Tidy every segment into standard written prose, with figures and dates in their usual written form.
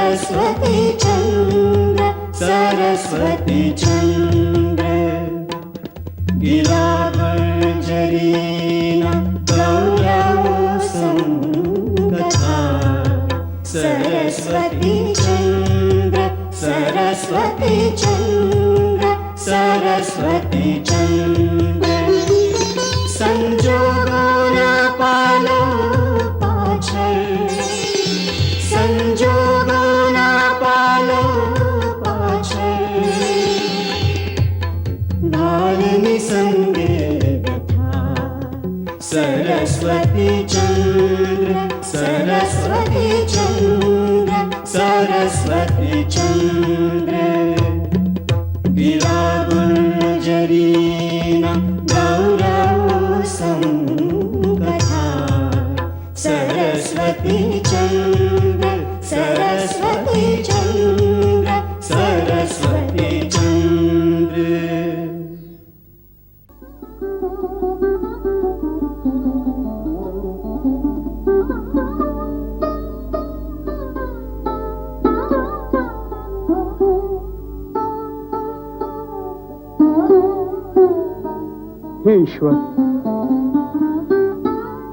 सरस्वती चंद्र सरस्वती चंद्र गिराभर्जरीना गौरवोऽसं कथा सरस्वती चंद्र सरस्वती चंद्र सरस्वती चंद्र संजोगोना पालो पाछळ संजोगोना पालो पाछळ बालनी संगे व्यथा सरस्वती चंद्र सरस्वती चंद्र सरस्वती चंद्र गिरागुर्जरीना गौरवोऽसं कथा सरस्वती चंद्र सरस्वती चंद्र सरस्वती चंद्र હે ઈશ્વર,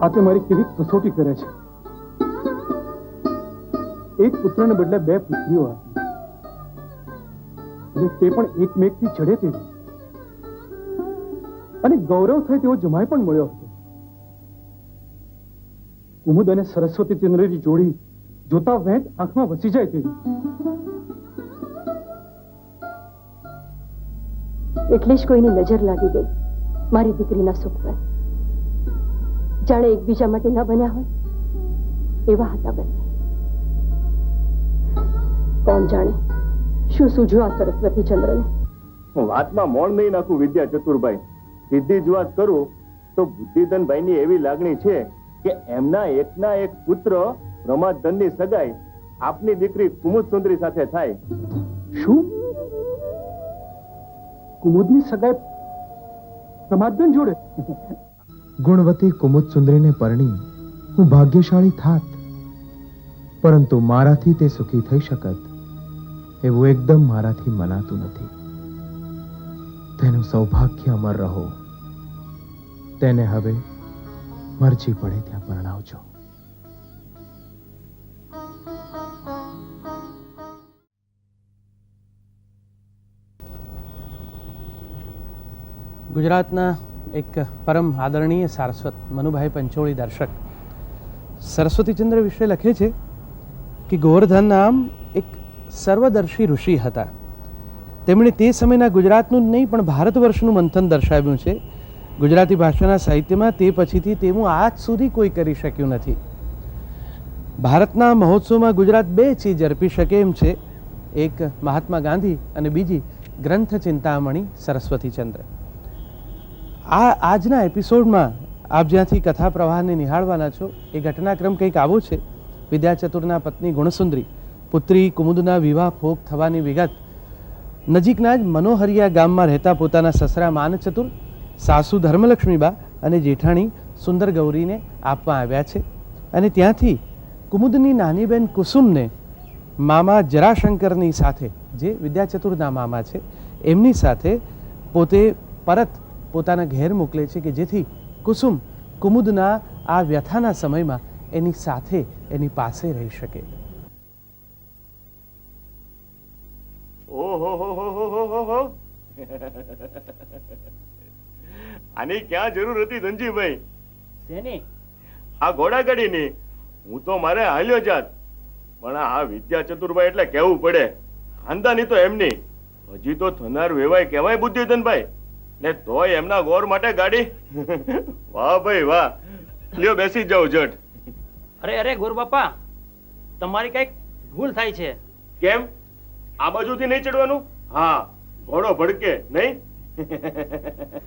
આપે મારી કેવી કસોટી કરે છે. એક પુત્રને બદલે બે પુત્રીઓ આપી, અને તે પણ એકમેકથી ચડે તેવી, અને ગૌરવ થાય તેવો જમાઈ પણ મળ્યો હતો. કુમુદ અને સરસ્વતી ચંદ્રની જોડી જોતા વેંત આંખમાં વસી જાય તેવી. એટલે જ કોઈની નજર લાગી ગઈ મારી દીકરીના સુખ પર. જાણે એકબીજા માટે ન બન્યા હોય એવા હતા બંને. કોણ જાણે શું સૂઝ્યું આ સરસ્વતી ચંદ્રને. હું વાતમાં મોણ નહીં નાખું વિદ્યા ચતુરભાઈ. સીધી જ વાત કરું તો બુદ્ધિધનભાઈની એવી લાગણી છે કે એમના એકના એક પુત્ર પ્રમાદધનની સગાઈ આપની દીકરી કુમુદ સુંદરી સાથે થાય. શું? કુમુદની સગાઈ પ્રમાદધન જોડે? ગુણવતી કુમુદ સુંદરીને પરણી હું ભાગ્યશાળી થાત, પરંતુ મારાથી તે સુખી થઈ શકત એવું એકદમ મારાથી મનાતું નથી. તેનું સૌભાગ્ય અમર રહો. તેને હવે મરજી પડે ત્યાં પરણાવજો. ગુજરાતના એક પરમ આદરણીય સારસ્વત મનુભાઈ પંચોળી દર્શક સરસ્વતીચંદ્ર વિશે લખે છે કે ગોવર્ધન નામ એક સર્વદર્શી ઋષિ હતા. તેમણે તે સમયના ગુજરાતનું જ નહીં પણ ભારત વર્ષનું મંથન દર્શાવ્યું છે. ગુજરાતી ભાષાના સાહિત્યમાં તે પછીથી તેવું આજ સુધી કોઈ કરી શક્યું નથી. ભારતના મહોત્સવમાં ગુજરાત બે ચીજ અર્પી શકે એમ છે, એક મહાત્મા ગાંધી અને બીજી ગ્રંથ ચિંતામણી સરસ્વતીચંદ્ર. આજના એપિસોડમાં આપ જ્યાંથી કથા પ્રવાહને નિહાળવાના છો એ ઘટનાક્રમ કંઈક આવો છે. વિદ્યાચતુરના પત્ની ગુણસુંદરી પુત્રી કુમુદના વિવાહ ભોગ થવાની વિગત નજીકના જ મનોહરિયા ગામમાં રહેતા પોતાના સસરા માનચતુર, સાસુ ધર્મલક્ષ્મીબા અને જેઠાણી સુંદર ગૌરીને આપવા આવ્યા છે. અને ત્યાંથી કુમુદની નાની બહેન કુસુમને મામા જરાશંકરની સાથે, જે વિદ્યાચતુરના મામા છે, એમની સાથે પોતે પરત પોતાના ઘેર મોકલે છે કે જેથી કુસુમ કુમુદના આ વ્યથાના સમયમાં એની સાથે એની પાસે રહી શકે. ઓહો, આની ક્યાં જરૂર હતી ધનજીભાઈ? શેની? આ ઘોડાગાડીની. હું તો મારે હાલ્યો જાત, પણ આ વિદ્યા ચતુરભાઈ એટલે કેવું પડે. ખાનદાની તો એમની, હજી તો થનાર વેવાય કહેવાય બુદ્ધિધનભાઈ, ને તોય એમના ગોર માટે ગાડી. વાહ ભાઈ વાહ. લ્યો બેસી જાઓ જટ. અરે ગોર બાપા, તમારી કઈક ભૂલ થાય છે. કેમ? આ બાજુથી નહીં ચડવાનું? હા, ઘોડો ભડકે નહીં.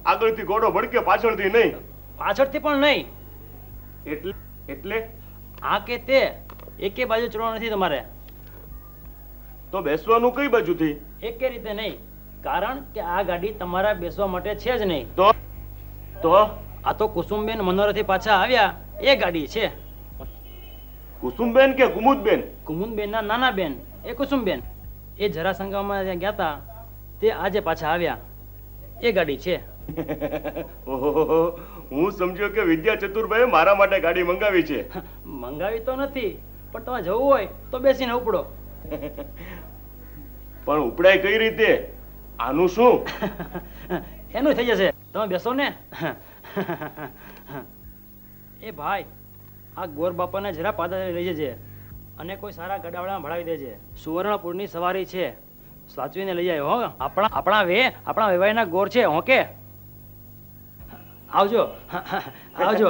આગળથી ઘોડો ભડકે, પાછળથી નહીં. પાછળથી પણ નહીં. એટલે આ કે તે એકે બાજુ ચડવાનું નથી તમારે. તો બેસવાનું કઈ બાજુથી? એકે રીતે નહીં, કારણ કે આ ગાડી તમારા બેસવા માટે છે જ નહીં. તો આ તો કુસુમબેન મનોહરથી પાછા આવ્યા એ ગાડી છે. કુસુમબેન કે કુમુદબેન? કુમુદબેનના નાના બેન એ કુસુમબેન. એ જરાસંઘામાં ત્યાં ગયા હતા, તે આજે પાછા આવ્યા. એ ગાડી છે. ઓહો, હું સમજ્યો કે વિદ્યા ચતુરભાઈએ મારા માટે ગાડી મંગાવી છે. મંગાવી તો નથી, પણ તમારે જવું હોય તો બેસીને ઉપડો. પણ ઉપડાય કઈ રીતે? આનું શું? એનું થઈ જશે, તમે બેસો ને. એ ભાઈ, આ ગોર બાપાને જરા પાદરે લઈ જજે અને કોઈ સારા ગડાવાળામાં ભણાવી દેજે. સુવર્ણપુરની સવારી છે, સાચવીને લઈ આવ્યો હો. આપણા વેવાઈના ગોર છે. હોકે આવજો. આવજો.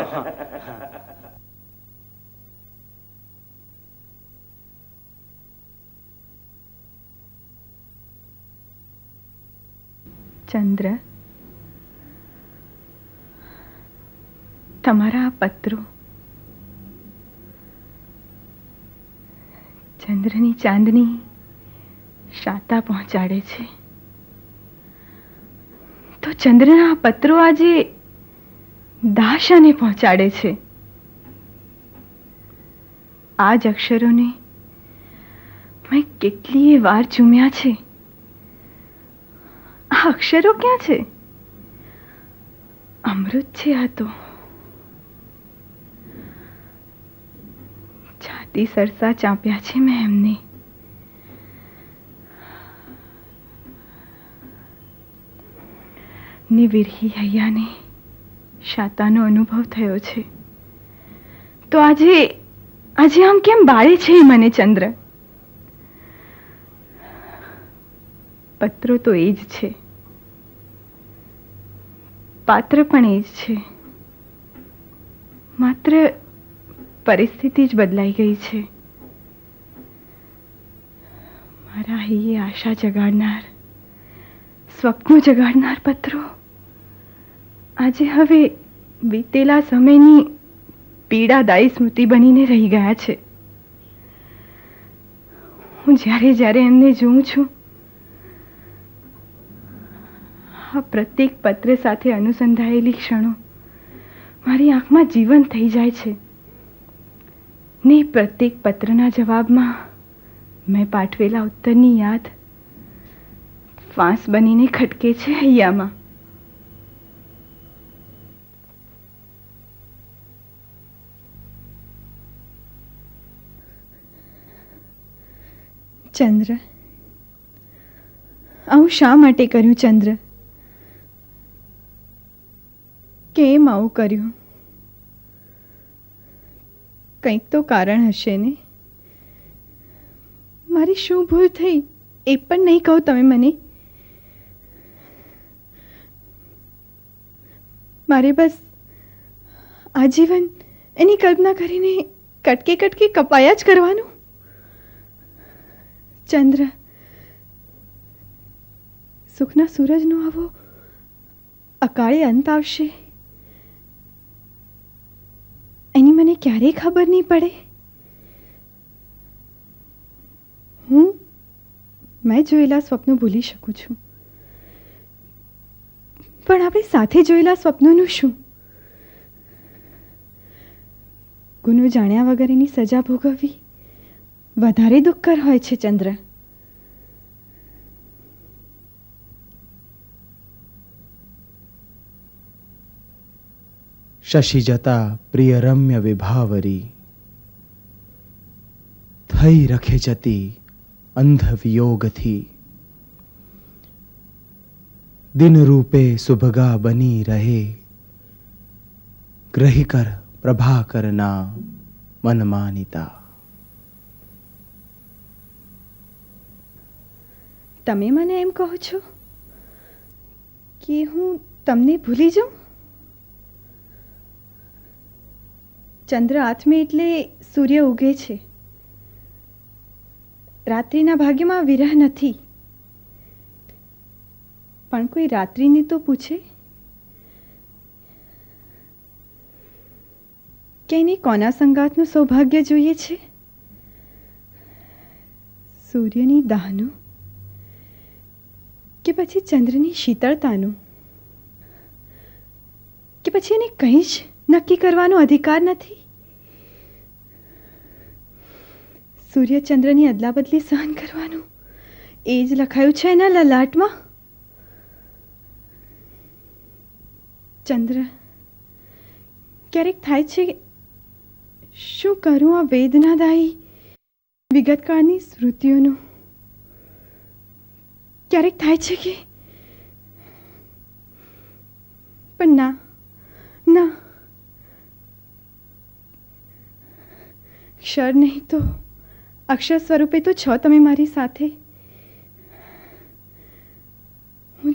ચંદ્ર, તમારા આ પત્રો ચંદ્રની ચાંદની શાતા પહોંચાડે છે. તો ચંદ્રના આ પત્રો આજે દાશાને પહોંચાડે છે. આ જ અક્ષરોને મેં કેટલીય વાર ચૂમ્યા છે. આ અક્ષરો ક્યાં છે? અમૃત છે આ તો. છાતી સરસા ચાંપ્યા છે મેં એમને. ને વિરહી હૈયાને શાતાનો અનુભવ થયો છે. તો આજે આમ કેમ બાળે છે મને ચંદ્ર? પત્રો તો એ જ છે, પાત્ર પણ એ જ છે, માત્ર પરિસ્થિતિ જ બદલાઈ ગઈ છે. મારા હૈયે આશા જગાડનાર, સ્વપ્નો જગાડનાર પત્રો આજે હવે વીતેલા સમયની પીડાદાયી સ્મૃતિ બનીને રહી ગયા છે. હું જ્યારે એમને જોઉં છું, આ પ્રત્યેક પત્ર સાથે અનુસંધાયેલી ક્ષણો મારી આંખમાં જીવંત થઈ જાય છે. ને પ્રત્યેક પત્રના જવાબમાં મેં પાઠવેલા ઉત્તરની યાદ ફાંસ બનીને ખટકે છે હૈયામાં. ચંદ્ર, આવું શા માટે કર્યું ચંદ્ર? કેમ આવું કર્યું? કંઈક તો કારણ હશે ને. મારી શું ભૂલ થઈ એ પણ નહીં કહો તમે મને. મારે બસ આજીવન એની કલ્પના કરીને કટકે કપાયા જ કરવાનું. ચંદ્ર, સુખના સૂરજનો આવો અકાળે અંત આવશે એની મને ક્યારેય ખબર નહીં પડે. મેં જોયેલા સ્વપ્નો ભૂલી શકું છું, પણ આપણે સાથે જોયેલા સ્વપ્નોનું શું? ગુનો જાણ્યા વગર એની સજા ભોગવવી વધારે દુઃખકર હોય છે ચંદ્ર. શશી જતા પ્રિય રમ્ય વિભાવરી, થઈ રખે જતી અંધ વિયોગથી. દિન રૂપે સુભગા બની રહે, ગ્રહી કર પ્રભાકરના મનમાનિતા. તમે મને એમ કહો છો કે હું તમને ભૂલી જાઉં? ચંદ્ર આથમે એટલે સૂર્ય ઉગે છે. રાત્રિના ભાગ્યમાં વિરહ નથી. પણ કોઈ રાત્રિને તો પૂછે કે એને કોના સંગાતનું સૌભાગ્ય જોઈએ છે? સૂર્યની દાહનું કે પછી ચંદ્રની શીતળતાનું? કે પછી એને કંઈ જ નક્કી કરવાનો અધિકાર નથી? સૂર્યચંદ્રની અદલાબદલી સહન કરવાનું એ જ લખાયું છે એના લલાટમાં. ચંદ્ર ક્યારેક થાય છે શું કરું આ વેદનાદાયી વિગતકાળની સ્મૃતિઓનું. ક્યારેક થાય છે કે પણ ના ના, ક્ષર નહીં તો અક્ષર સ્વરૂપે તો છો તમે મારી સાથે. હું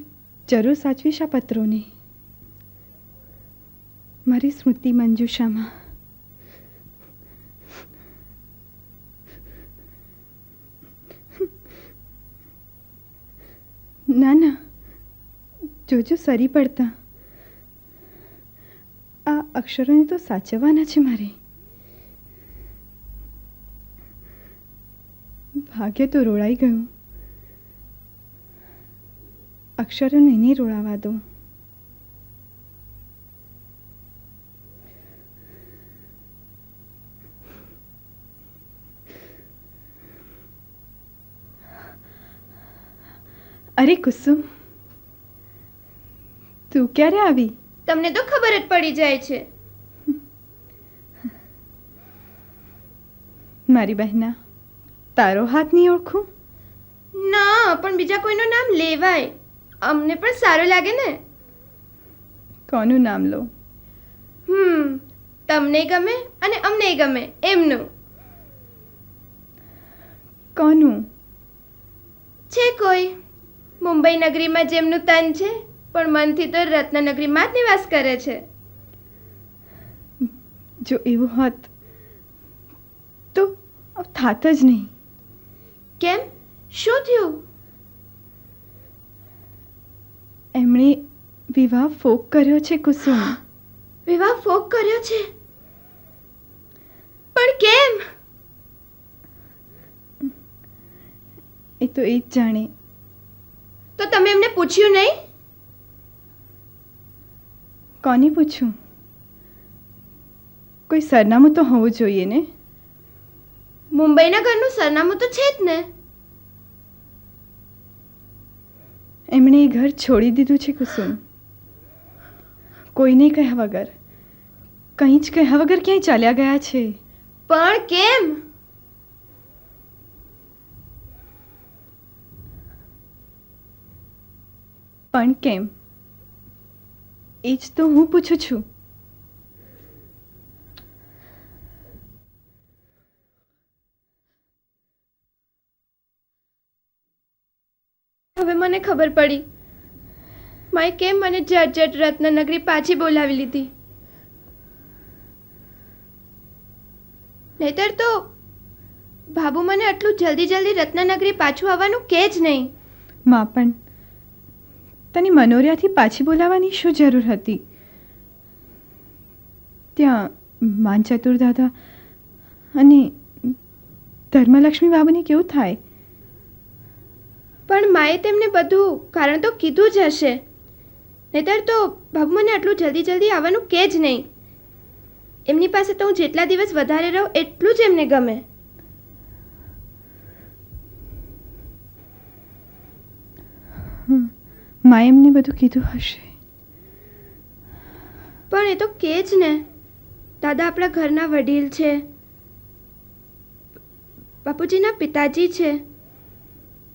જરૂર સાચવીશ આ પત્રોને મારી સ્મૃતિ મંજુષામાં. ના ના, જોજો સરી પડતા. આ અક્ષરોને તો સાચવવાના છે મારે. ભાગ્ય તો રોળાઈ ગયું. અક્ષરોને નહીં રોળાવા દો. અરે કુસુમ, તું ક્યારે આવી? તમને તો ખબર જ પડી જાય છે. મારી બહેના, તારો હાથ નહીં ઓળખું? ના, પણ બીજા કોઈનું નામ લેવાય, અમને પણ સારું લાગે ને. કોનું નામ લો? તમને ગમે અને અમને ગમે એમનું. કોનું? છે કોઈ મુંબઈ નગરીમાં જેમનું તન છે પણ મનથી તો રત્નનગરીમાં જ નિવાસ કરે છે. જો એવું હોત તો થાત જ નહીં. કેમ, શું થયું? એમણે વિવાહ ફોક કર્યો છે કુસુમ. વિવાહ ફોક કર્યો છે? પણ કેમ? એ તો એ જ જાણે. તો તમે એમને પૂછ્યું નહીં? કોને પૂછું? કોઈ સરનામું તો હોવું જોઈએ ને. મુંબઈના ઘરનું સરનામું તો છે જ ને. એમણે એ ઘર છોડી દીધું છે કુસુમ. કોઈને કહ્યા વગર, કંઈ જ કહ્યા વગર ક્યાંય ચાલ્યા ગયા છે. પણ કેમ? પણ કેમ એ જ તો હું પૂછું છું. હવે મને ખબર પડી માએ કેમ મને જટ રત્નનગરી પાછી બોલાવી લીધી. નહીતર તો બાબુ મને આટલું જલ્દી રત્નનગરી પાછું આવવાનું કે જ નહીં. માં પણ તને મનોરિયાથી પાછી બોલાવવાની શું જરૂર હતી? ત્યાં માનચતુર દાદા અને ધર્મલક્ષ્મી બાબુને કેવું થાય? પણ માએ તેમને બધું કારણ તો કીધું જ હશે. નહીતર તો બાબુ મને આટલું જલ્દી આવવાનું કે જ નહીં. એમની પાસે તો હું જેટલા દિવસ વધારે રહું એટલું જ એમને ગમે. માએ એમને બધું કીધું હશે. પણ એ તો કે જ ને, દાદા આપણા ઘરના વડીલ છે, બાપુજીના પિતાજી છે,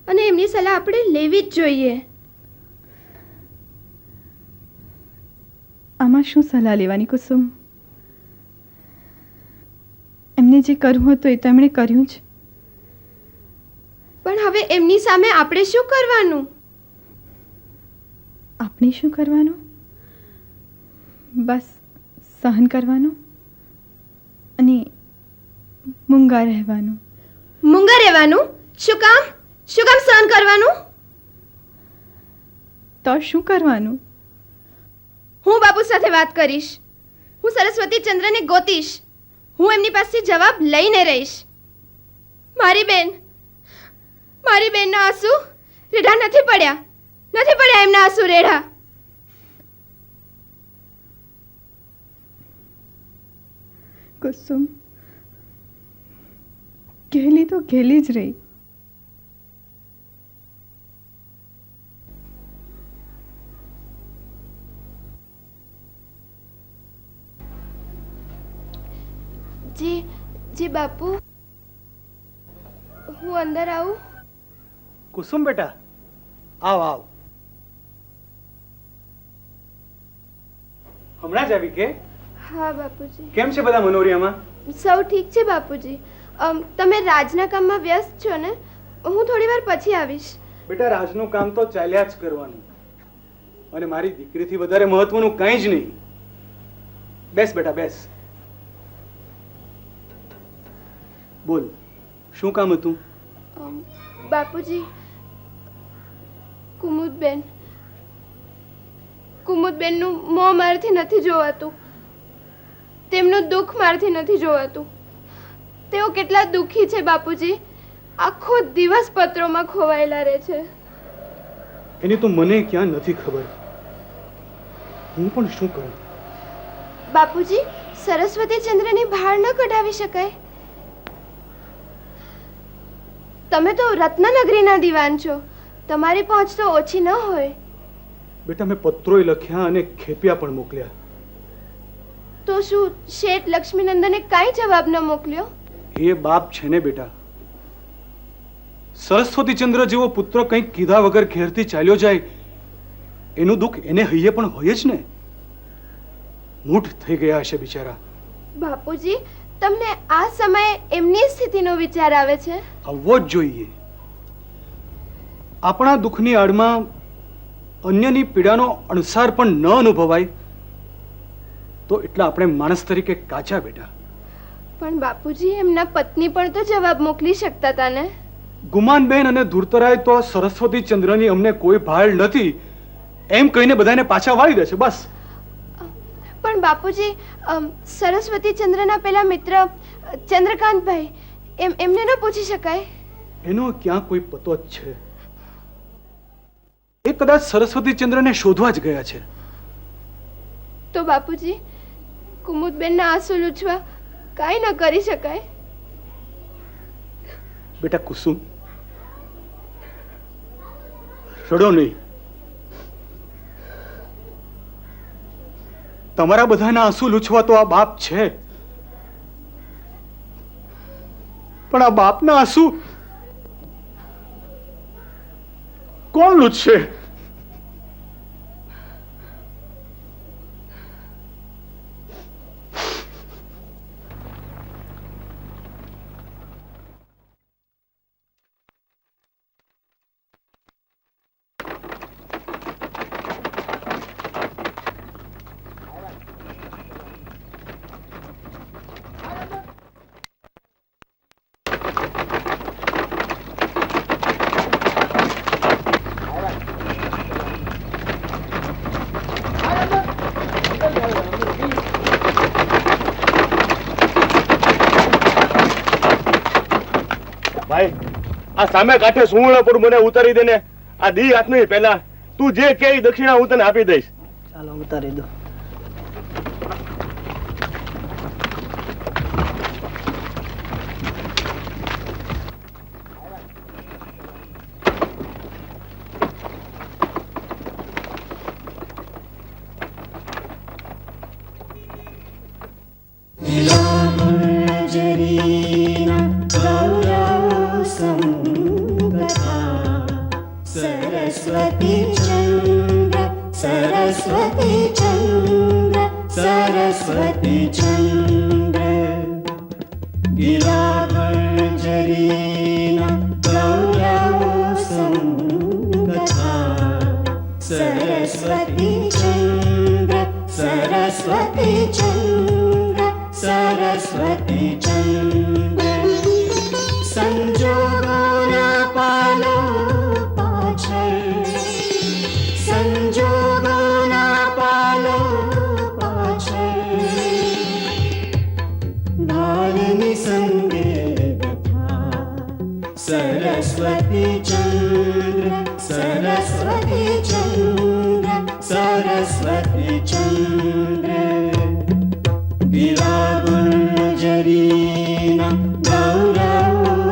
અને એમની સલાહ આપણે લેવી જ જોઈએ. આમાં શું સલાહ લેવાની કુસુમ? એમને જે કરવું હતું એ તો એમણે કર્યું જ. પણ હવે એમની સામે આપણે શું કરવાનું? આપણે શું કરવાનું? બસ સહન કરવાનું અને મૂંગા રહેવાનું. મૂંગા રહેવાનું? શું કામ? શું કામ સહન કરવાનું? તો શું કરવાનું? હું બાપુ સાથે વાત કરીશ. હું સરસ્વતી ચંદ્રને ગોતીશ. હું એમની પાસેથી જવાબ લઈને રહીશ. મારી બેનના આંસુ રેઢા નથી પડ્યા એમના આંસુ રેઢા. કુસુમ, ગેલી તો ગેલી જ રહી. જી જી બાપુ, હું અંદર આવું? કુસુમ બેટા, આવ આવ. હમણાં જ આવી કે? હા બાપુજી. કેમ છે બધા મનોરિયામાં? સૌ ઠીક છે બાપુજી. તમે રાજના કામમાં વ્યસ્ત છો ને? હું થોડી વાર પછી આવીશ. બેટા, રાજનું કામ તો ચાલ્યા જ કરવાનું, અને મારી દીકરીથી વધારે મહત્વનું કંઈ જ નહીં. બેસ બેટા, બેસ. બોલ, શું કામ હતું? બાપુજી, કુમુદબેનનું મોં મારથી નથી જોવાતું, તેમનું દુઃખ મારથી નથી જોવાતું. તેઓ કેટલા દુઃખી છે બાપુજી. આખો દિવસ પત્રોમાં ખોવાયેલા રહે છે. એની તો મને ક્યાં નથી ખબર. હું પણ શું કરું? બાપુજી, સરસ્વતી ચંદ્રની ભાળ ન કઢાવી શકાય? તમે તો રત્નનગરીના દીવાન છો, તમારી પહોંચ તો ઓછી ન હોય. બેટા, મેં પત્રોય લખ્યા અને ખેપિયા પણ મોકલ્યા. તો શું શેઠ લક્ષ્મીનંદને કાંઈ જવાબ ન મોકલ્યો? એ બાપ છે ને બેટા, સરસ્વતીચંદ્ર જેવો પુત્ર કંઈક કીધા વગર ઘેરથી ચાલ્યો જાય, એનું દુઃખ એને હૈયે પણ હોય જ ને. મૂઢ થઈ ગયા હશે બિચારા. બાપુજી, તમને આ સમયે એમની સ્થિતિનો વિચાર આવે છે? આવવો જ જોઈએ. આપણા દુઃખની આડમાં અન્યની પીડાનો અણસાર પણ ન અનુભવાય તો એટલા આપણે માણસ તરીકે કાચા બેટા. પણ બાપુજી, એમના પત્ની પણ તો જવાબ મોકલી શકતા હતા ને? ગુમાનબેન અને ધૂર્તરાય તો સરસ્વતી ચંદ્રની અમને કોઈ ભાળ નથી એમ કહીને બધાને પાછા વાળી દે છે, બસ. પણ બાપુજી, સરસ્વતી ચંદ્રના પેલા મિત્ર ચંદ્રકાંતભાઈ, એમને ન પૂછી શકાય? એનો ક્યાં કોઈ પતો જ છે? એ કદાચ સરસ્વતી ચંદ્રને શોધવા જ ગયા છે. તો બાપુજી, કુમુદબેનના આંસુ લૂછવા કાંઈ ન કરી શકાય? બેટા કુસુમ, રડો નહીં. તમારા બધાના આંસુ લૂછવા તો આ બાપ છે, પણ આ બાપના આંસુ કોણ લૂછશે? ભાઈ, આ સામે કાંઠે સુવર્ણપુર મને ઉતારી દે ને. આ દી હાથની પહેલા તું જે કે દક્ષિણા હું તને આપી દઈશ. ચાલો ઉતારી દો. सरस्वती चंद्र, सरस्वती चंद्र, सरस्वती चंद्र, गिरा गुर्जरीना गौरव संगता. सरस्वती चंद्र, सरस्वती चंद्र, सरस्वती चंद्र, संजोगोना पालो संजोगोना पालो पाछળ ભાલની સંગે બેઠા. સરસ્વતી ચંદ્ર, સરસ્વતી ચંદ્ર, સરસ્વતી ચંદ્ર, ગિરા ગુર્જરીના ગૌરવ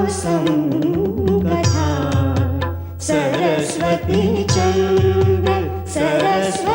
चंद्र सरस्वती